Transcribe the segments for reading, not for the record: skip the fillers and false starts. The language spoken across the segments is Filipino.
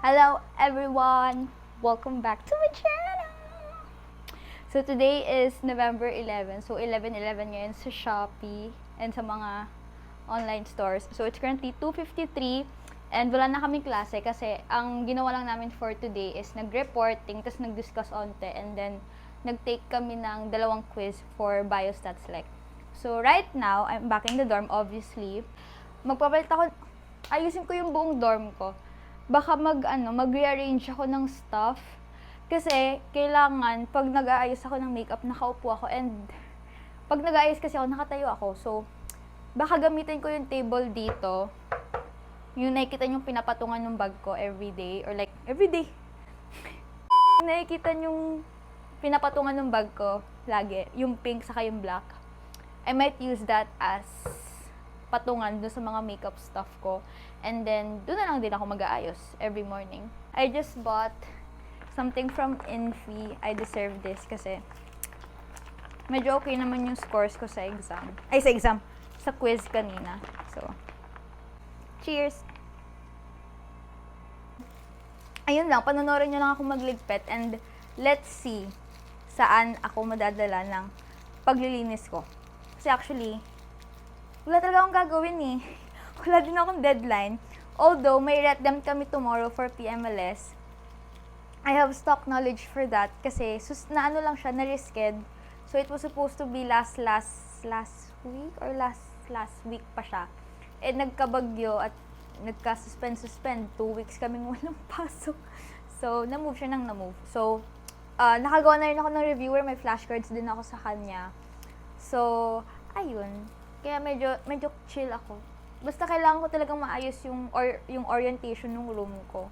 Hello everyone! Welcome back to my channel! So today is November 11. So 11/11 ngayon sa Shopee and sa mga online stores. So it's currently 2:53 and wala na kaming klase kasi ang ginawa lang namin for today is nag-reporting, tapos nag-discuss onte, and then nag-take kami ng dalawang quiz for Biostats Select. So right now, I'm back in the dorm obviously. Magpapalit ako, ayusin ko yung buong dorm ko. Baka mag-rearrange ako ng stuff. Kasi, kailangan, pag nag-aayos ako ng makeup, nakaupo ako. And, pag nag-aayos kasi ako, nakatayo ako. So, baka gamitin ko yung table dito. Yung nakikita yung pinapatungan ng bag ko everyday. Or like, everyday. Nakikita yung pinapatungan ng bag ko lagi. Yung pink saka yung black. I might use that as patungan doon sa mga makeup stuff ko. And then, doon na lang din ako mag-aayos every morning. I just bought something from Infi. I deserve this kasi medyo okay naman yung scores ko sa exam. Ay, sa exam. Sa quiz kanina. So, cheers! Ayun lang, panonorin nyo lang ako magligpit and let's see saan ako madadala ng paglilinis ko. Kasi actually, wala talaga akong gagawin eh. Wala din akong deadline. Although, may retdem kami tomorrow for PMLS. I have stock knowledge for that kasi na-ano lang siya, na-risked. So, it was supposed to be last week or last week pa siya. Eh, nagkabagyo at nagka-suspend. 2 weeks kaming walang pasok. So, na-move siya nang na-move. So, nakagawa na rin ako ng reviewer. May flashcards din ako sa kanya. So, ayun. Kaya medyo chill ako. Basta kailangan ko talagang maayos yung orientation ng room ko.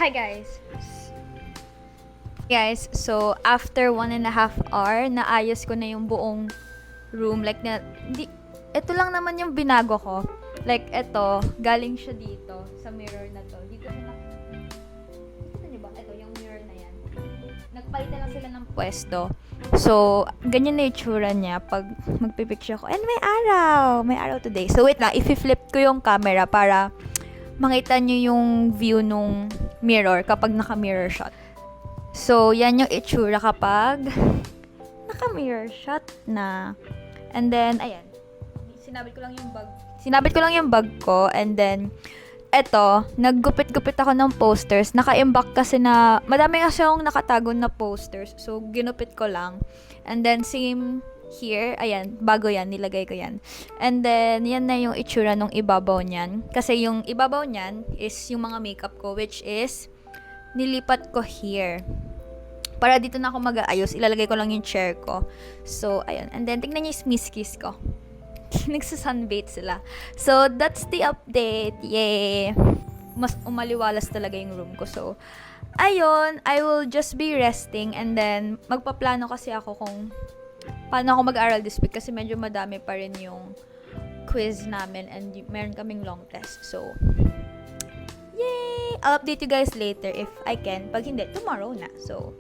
Hi guys, so after 1.5 hour, naayos ko na yung buong room. Like, ito lang naman yung binago ko. Like, eto, galing siya dito, sa mirror na to. Dito siya Ito, diba? Eto, yung mirror na yan. Nagpalitan lang sila ng pwesto. So, ganyan na yung tsura niya pag magpipicture ko. And may araw! May araw today. So, wait lang. I-flip ko yung camera para makita nyo yung view nung mirror kapag naka-mirror shot. So, yan yung itsura kapag naka-mirror shot na. And then, ayan. Sinabit ko lang yung bag ko. And then, eto, naggupit-gupit ako ng posters. Naka-imbak kasi na, madami kasi akong nakatago na posters. So, ginupit ko lang. And then, same here. Ayan, bago yan. Nilagay ko yan. And then, yan na yung itsura nung ibabaw niyan. Kasi yung ibabaw niyan is yung mga makeup ko, which is, nilipat ko here. Para dito na ako mag-aayos. Ilalagay ko lang yung chair ko. So, ayun. And then, tingnan niyo yung smiskis ko. Nagsasunbait sila. So, that's the update. Yay! Mas umaliwalas talaga yung room ko. So, ayun. I will just be resting and then magpaplano kasi ako kung paano ako mag-aral this week kasi medyo madami pa rin yung quiz namin and meron kaming long test. So, yay! I'll update you guys later if I can. Pag hindi, tomorrow na. So,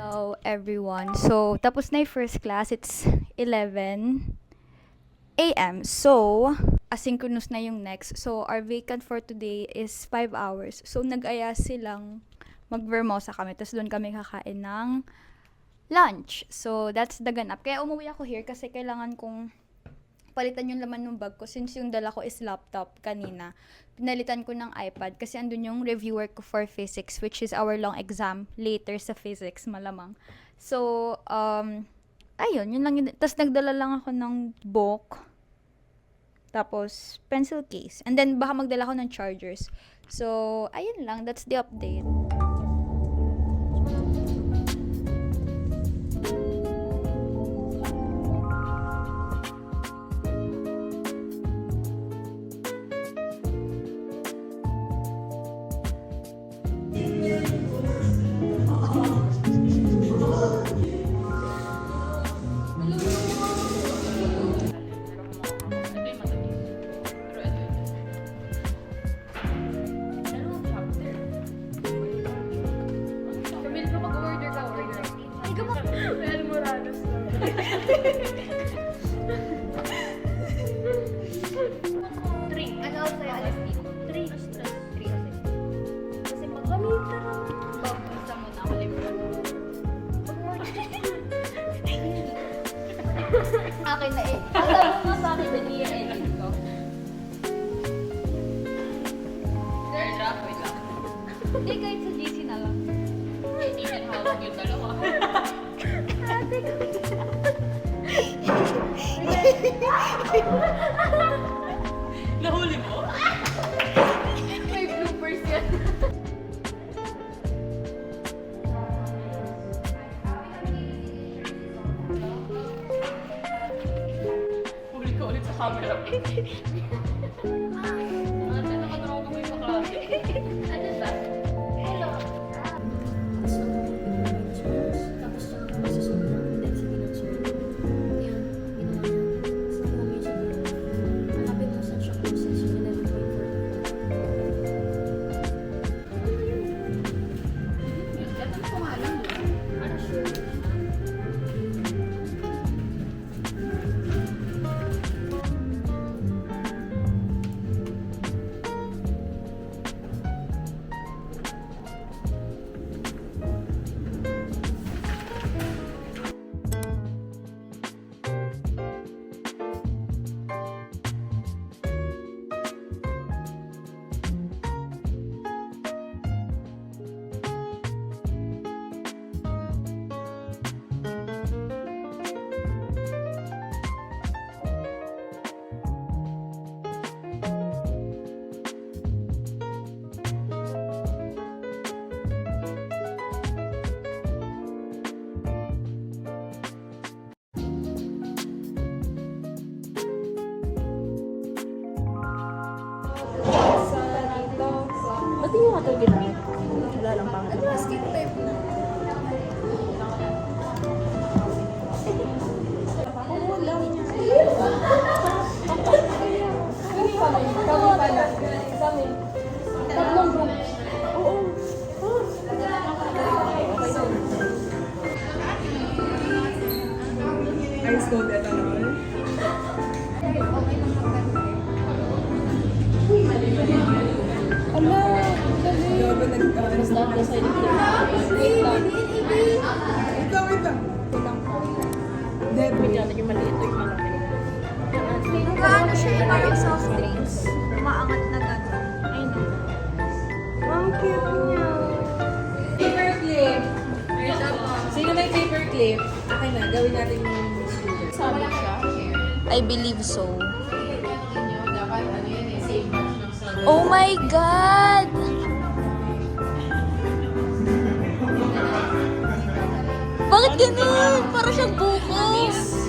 hello everyone. So, tapos na yung first class. It's 11 a.m. So, asynchronous na yung next. So, our vacant for today is 5 hours. So, nag-aya silang mag-Vermosa kami. Tapos doon kami kakain ng lunch. So, that's the ganap. Kaya umuwi ako here kasi kailangan kong palitan yung laman ng bag ko since yung dala ko is laptop kanina. Pinalitan ko ng iPad kasi andun yung reviewer ko for physics, which is our long exam later sa physics, malamang. So, ayun, yun lang yun. Tapos nagdala lang ako ng book, tapos pencil case. And then, baka magdala ako ng chargers. So, ayun lang. That's the update. Akin na eh. Alam mo nga sa akin na i-edit ko. Sir, drop, wait lang. Hindi, kahit sa GC na lang. Hindi na hawag yung dalawa. Ate ko. Nahuli mo? May bloopers yan. Camera. Ate, nakatrawag mo yung kaklase. Ano ba? Hello. So, tapos siya masusunod ng density ng survey. Yun, ginawa niya. So, kung siya hanapin mo sa shock process yung 11.44. Gatang ko nga lang doon. Ano sure? nga ito ginamit. Wala lang pang Plastic type na. Tatlong group. Oo. Ice cold ethanol. Ala, Grabe nagkaan. stop the side of the wait lang. Wait lang, wait lang. Dead Wait lang, yung maliit o yung malaki. Ano siya yung parang soft drinks? Umaangat na gano'n. Ayun na. Ang cute niya. Paperclip. Sino may paperclip? Okay na, gawin natin yung student. Sabi siya. I believe so. Oh my God! Bakit ganun? Para siyang bukos.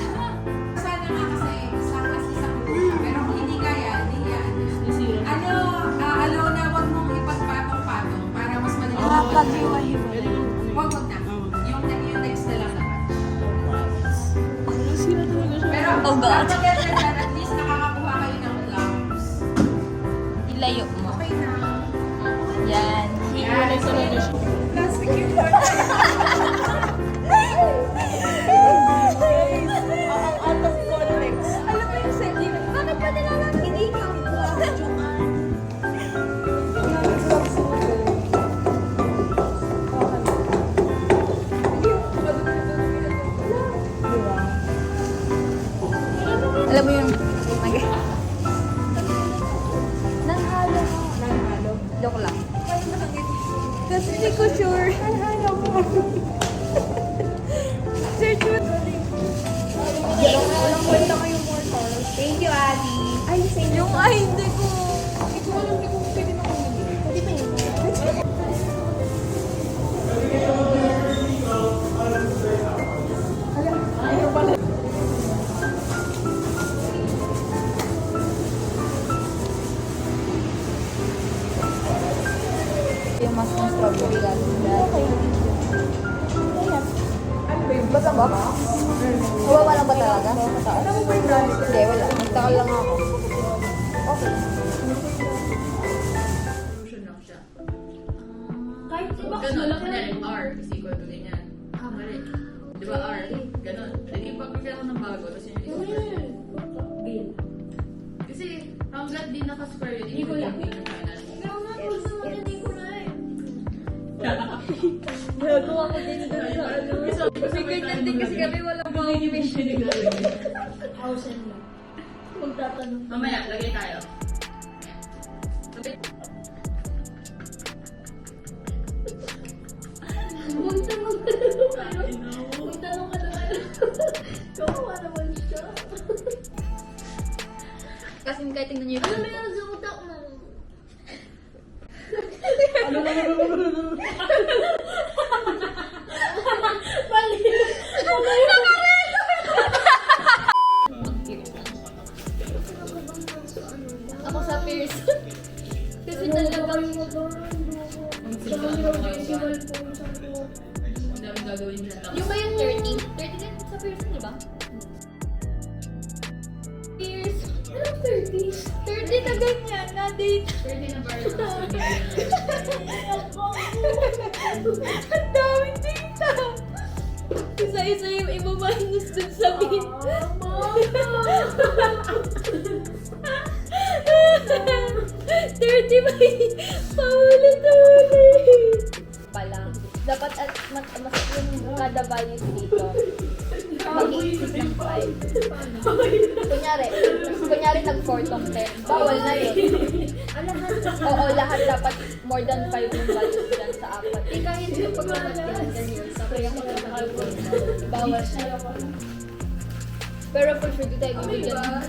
Sana nga kasi sa kuya. Pero kung hindi kaya, hindi yan. Alaw na wag mong ipagpatong-patong para mas madali. Wag na. Yung next na lang naman. Pero Oh, God. dapat at least nakakakuha kayo ng flowers. Ilayo mo. Okay na. Yan. Hiwalay sa lalo siya. Plastic yung Ang out of context. Alam mo yung set yun. Bakit pa nilalagay? Hindi ka ang Alam mo yung... Nanghalo. Nanghalo. Joke lang. Kasi hindi ko sure. Nanghalo mo. Sir, shoot. Walang kwenta kayong mortar. Thank you, Adi. Ay, sa inyo. Yung ay, hindi ko... Hindi ko alam, hindi ko pwede na kumili. Pwede ba yun? Ayaw pala. Yung mas ng strawberry galing dyan. Ano ba yun? Basta box? Kawawa lang ba talaga? Ano mo ba yung brownies? Hindi, wala. Nagtakal lang ako. Okay. Solution lang siya. Kahit iba Ganon, kunyari R is equal to ganyan. Mali. Di ba R? Ganon. Hindi pag-prepare ko ng bago, tapos yun yung equation. Kasi hanggat di naka-square yun, hindi ko lang din yung final. Nagawa ko din doon sa ano. Kasi ganyan din kasi kami walang mga mission. Thousand lang. Magtatanong. Mamaya, lagay tayo. Magtanong ka na ano. Kawawa naman siya. Kasi kahit tingnan niyo Ano yung meron sa utak mo? Ako sa Pierce. Kasi talagang... Ang dami gagawin nila. Yung ba yung 30? 30 din sa Pierce, di ba? Pierce. Anong 30? 30 na ganyan, na date. 30 na variables. Ang daming data. Isa-isa yung iba-minus dun sa bin. 30 ba paulit-ulit. Palang. Dapat at mas yung kada values dito. Mag-iisip ng 5. Kunyari nag-4 tong 10. Bawal na yun. Oo, lahat dapat more than 5 yung values dyan sa apat. Eh, kahit yung pagkakatihan ganyan. Kaya ko lang bawal siya. Pero for sure, di tayo bibigyan.